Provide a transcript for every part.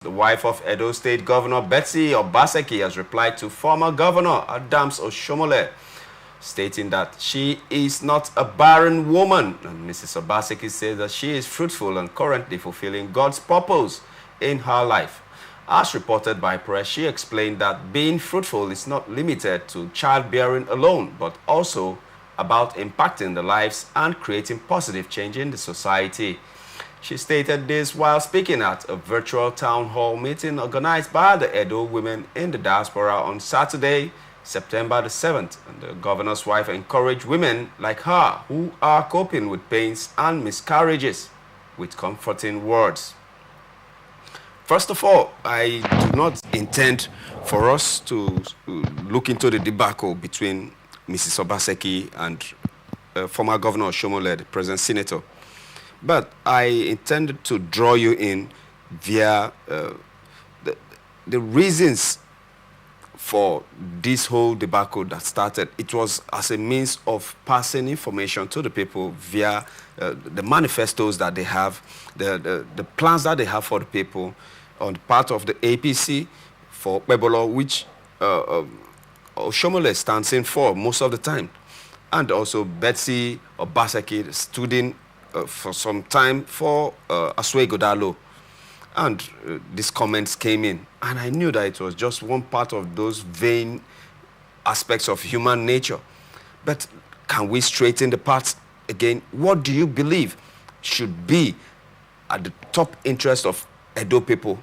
The wife of Edo State Governor Betsy Obaseki has replied to former Governor Oshiomhole, stating that she is not a barren woman. And Mrs. Obaseki says that she is fruitful and currently fulfilling God's purpose in her life. As reported by press, she explained that being fruitful is not limited to childbearing alone, but also about impacting the lives and creating positive change in the society. She stated this while speaking at a virtual town hall meeting organized by the Edo women in the diaspora on Saturday, September the 7th. And the governor's wife encouraged women like her who are coping with pains and miscarriages with comforting words. First of all, I do not intend for us to look into the debacle between Mrs. Obaseki and former Governor Oshiomhole, the present senator. But I intended to draw you in via the reasons for this whole debacle that started. It was as a means of passing information to the people via the manifestos that they have, the plans that they have for the people on the part of the APC for Bebolo, which Oshiomhole stands in for most of the time. And also Betsy Obaseki stood in for some time for Godalo. And these comments came in. And I knew that it was just one part of those vain aspects of human nature. But can we straighten the parts again? What do you believe should be at the top interest of Edo people?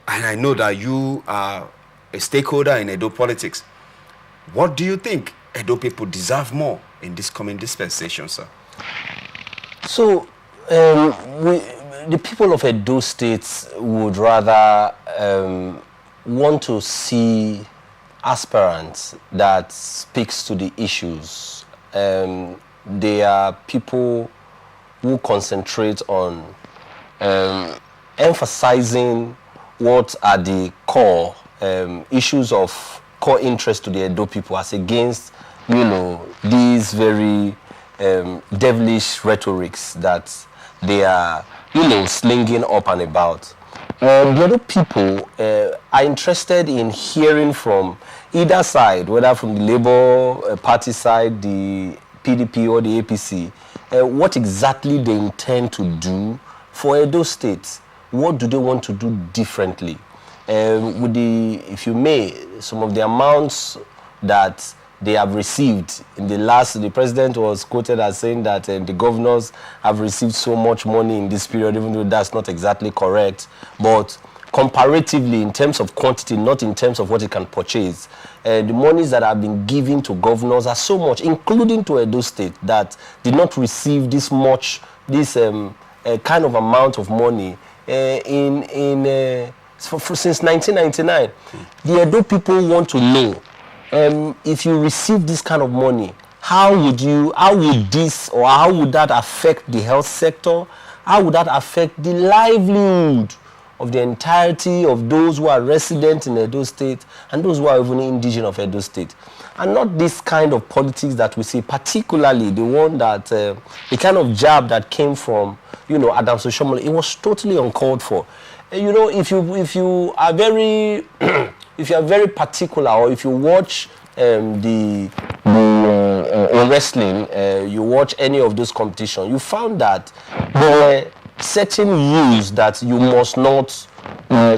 And I know that you are a stakeholder in Edo politics. What do you think Edo people deserve more in this coming dispensation, sir? So, the people of Edo State would rather want to see aspirants that speaks to the issues. They are people who concentrate on emphasizing what are the core issues of core interest to the Edo people, as against, these very devilish rhetorics that they are, slinging up and about. The other people are interested in hearing from either side, whether from the Labour Party side, the PDP or the APC, what exactly they intend to do for Edo State. What do they want to do differently? With the, if you may, some of the amounts that they have received in the president was quoted as saying that the governors have received so much money in this period, even though that's not exactly correct. But comparatively, in terms of quantity, not in terms of what it can purchase, the monies that have been given to governors are so much, including to Edo State, that did not receive this much, this kind of amount of money since 1999. The Edo people want to know, if you receive this kind of money, how would that affect the health sector? How would that affect the livelihood of the entirety of those who are resident in Edo State and those who are even indigenous of Edo State? And not this kind of politics that we see, particularly the one that, the kind of jab that came from, Oshiomhole. It was totally uncalled for. If you are very if you are very particular, or if you watch the wrestling, you watch any of those competitions, you found that there are certain rules that you must not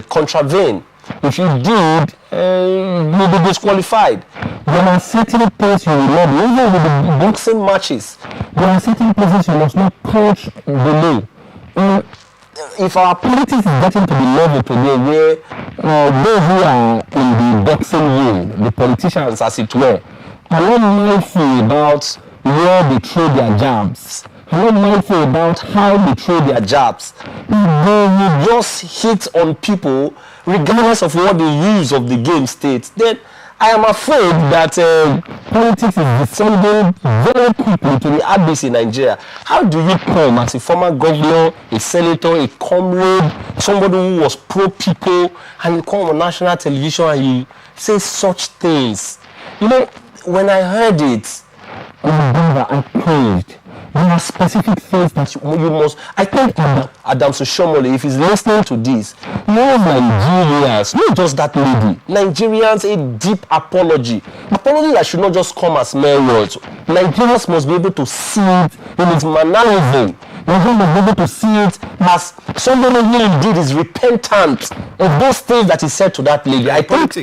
contravene. If you did, you'll be disqualified. There are certain places you will not, even with the boxing matches, there are certain places you must not touch below. If our politics is getting to the level today where those who are in the boxing ring, the politicians as it were, are not mindful about where they throw their jabs, are not mindful about how they throw their jabs, they will just hit on people regardless of what the rules of the game states. Then I am afraid that politics is descending very quickly to the abyss in Nigeria. How do you come as a former governor, a senator, a comrade, somebody who was pro-people, and you come on national television and you say such things? When I heard it, I prayed. there are specific things that you must. I think Adam Oshiomhole, if he's listening to this, he knows Nigerians, not just that lady, Nigerians a deep apology that should not just come as mere words. Nigerians must be able to see it in its mannerism. Nigerians must be able to see it as somebody who indeed is repentant of those things that he said to that lady. I think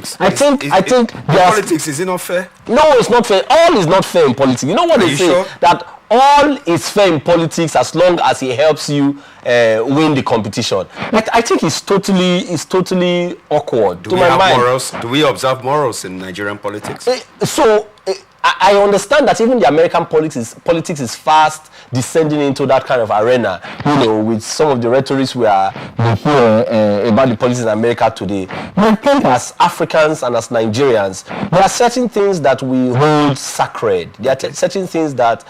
politics, is it not fair? No, it's not fair. All is not fair in politics. You know what they say? Sure? That all is fair in politics as long as it helps you win the competition. But I think it's totally awkward. Do we observe morals in Nigerian politics? I understand that even the American politics is fast descending into that kind of arena, with some of the rhetorics we hear about the politics in America today. But I think as Africans and as Nigerians, there are certain things that we hold sacred. There are certain things that,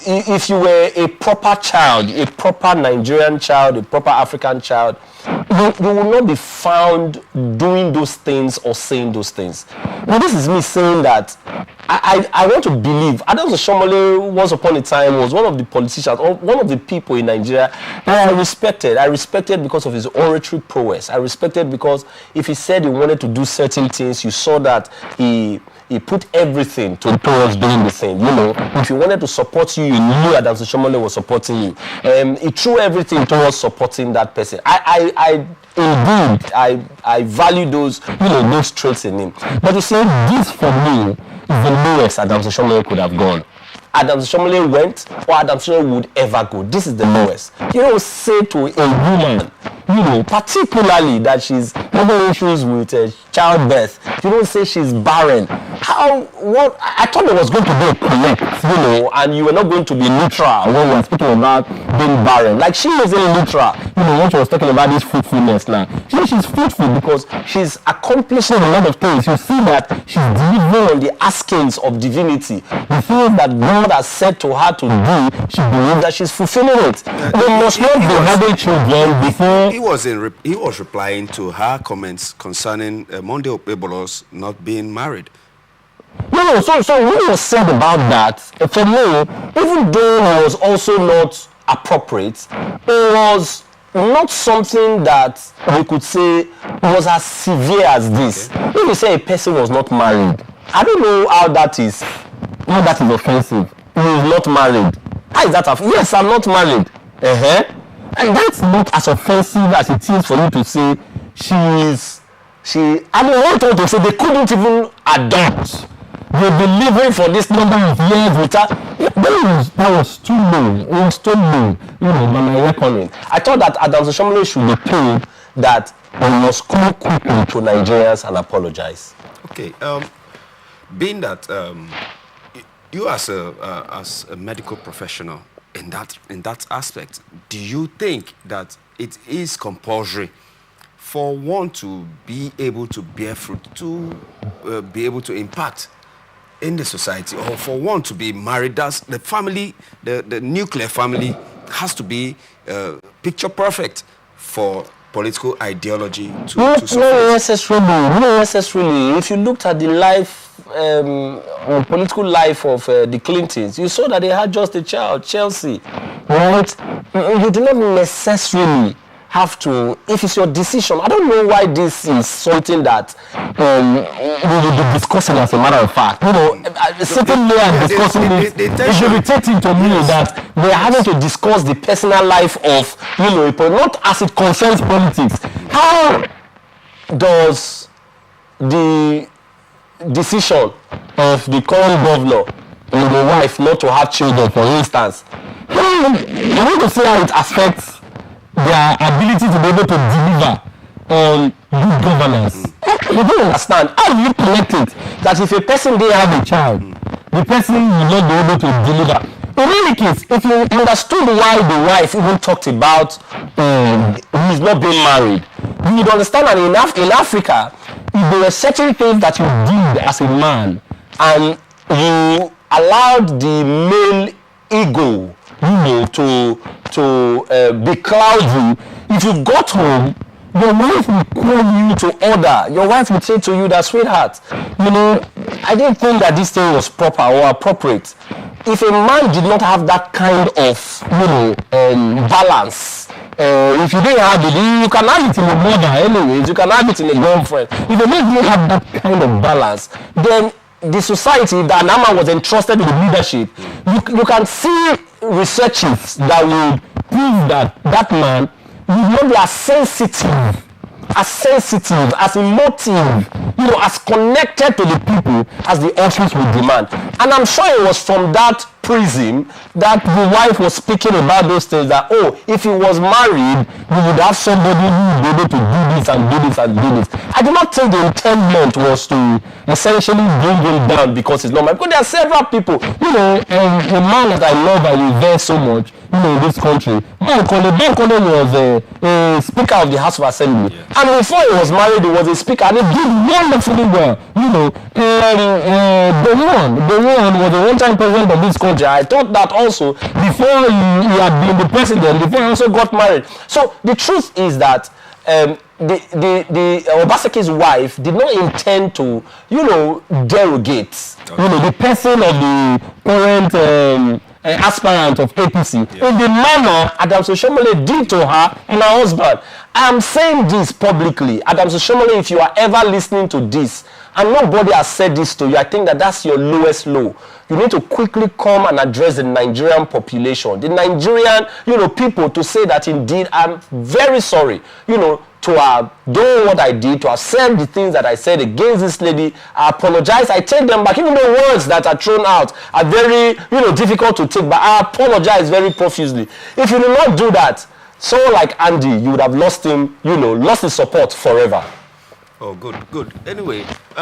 if you were a proper child, a proper Nigerian child, a proper African child, you will not be found doing those things or saying those things. Now, this is me saying that I want to believe Adam Oshiomhole once upon a time was one of the politicians or one of the people in Nigeria that I respected. I respected because of his oratory prowess. I respected because if he said he wanted to do certain things, you saw that he put everything towards doing the thing. If he wanted to support you, you knew Adam Oshiomhole was supporting you. He threw everything towards supporting that person. I value those traits in him. But you see, this for me is the lowest Adam Oshiomhole could have gone. Adam Oshiomhole went, or Adam Oshiomhole would ever go. This is the lowest. You don't say to a woman, particularly that she's having issues with childbirth. You don't say she's barren. What? I thought there was going to be a connect, and you were not going to be neutral when we were speaking about being barren. Like she isn't neutral, when she was talking about this fruitfulness now. She's fruitful because she's accomplishing a lot of things. You see that she's delivering on the askings of divinity. The things that God has said to her to do, she believes that she's fulfilling it. They must not be having children before. He was replying to her comments concerning Monday Okpebolo's not being married. No. So what was said about that, for me, even though it was also not appropriate, it was not something that we could say was as severe as this. Okay. If you say a person was not married, I don't know how that is offensive. He is not married. How is that offensive? Yes, I'm not married. And that's not as offensive as it is for you to say I don't want to say they couldn't even adopt. They've been living for this number of years without. That was too low. It was too low, by my reckoning. I thought that Adam Oshiomhole should be told that he must come quickly to Nigerians and apologize. Okay. Being that you as a medical professional in that aspect, do you think that it is compulsory for one to be able to bear fruit, to be able to impact in the society, or for one to be married? That's the family, the nuclear family has to be picture perfect for political ideology to not necessarily. If you looked at the life, political life of the Clintons, you saw that they had just a child, Chelsea, right? You do not necessarily have to, if it's your decision. I don't know why this is something that we will be discussing as a matter of fact. Sitting there and discussing it, it should be taken to me that we're having to discuss the personal life of, not as it concerns politics. How does the decision of the current governor and the wife not to have children, for instance, I want to see how it affects their ability to be able to deliver on good governance. You don't understand. How do you connect it that if a person didn't have a child, the person will not be able to deliver? In any case, if you understood why the wife even talked about he's not being married, you would understand that in Africa, if there were certain things that you did as a man and you allowed the male ego to be cloudy, if you got home, your wife will call you to order. Your wife would say to you that, sweetheart, I didn't think that this thing was proper or appropriate. if a man did not have that kind of, balance, if you didn't have it, you can have it in a mother anyways, you can have it in a girlfriend. If a man didn't have that kind of balance, then the society that Nama was entrusted with leadership, you can see researches that will prove that that man would not be as sensitive, as emotive, as connected to the people as the office would demand. And I'm sure it was from that prism that the wife was speaking about those things, that, if he was married, we would have somebody who would be able to do this and do this and do this. I do not think the intent was to essentially bring him down because he's not married. Because there are several people, a man that I love and revere so much, in this country. Bankole was a Speaker of the House of Assembly. Yes. And before he was married, he was a speaker, and he did wonderfully well. The one was a one-time president of this country. I thought that also before he had been the president, before he also got married. So the truth is that the Obaseki's wife did not intend to, derogate, the person of the current aspirant of APC in the manner Adams Oshiomhole did to her and her husband. I am saying this publicly. Adams Oshiomhole, if you are ever listening to this and nobody has said this to you, I think that's your lowest low. You need to quickly come and address the Nigerian population, the Nigerian, people, to say that indeed I'm very sorry, to have done what I did, to have said the things that I said against this lady. I apologize. I take them back. Even the words that are thrown out are very, difficult to take, but I apologize very profusely. If you do not do that, someone like Andy, you would have lost him, lost his support forever. Oh, good. Anyway.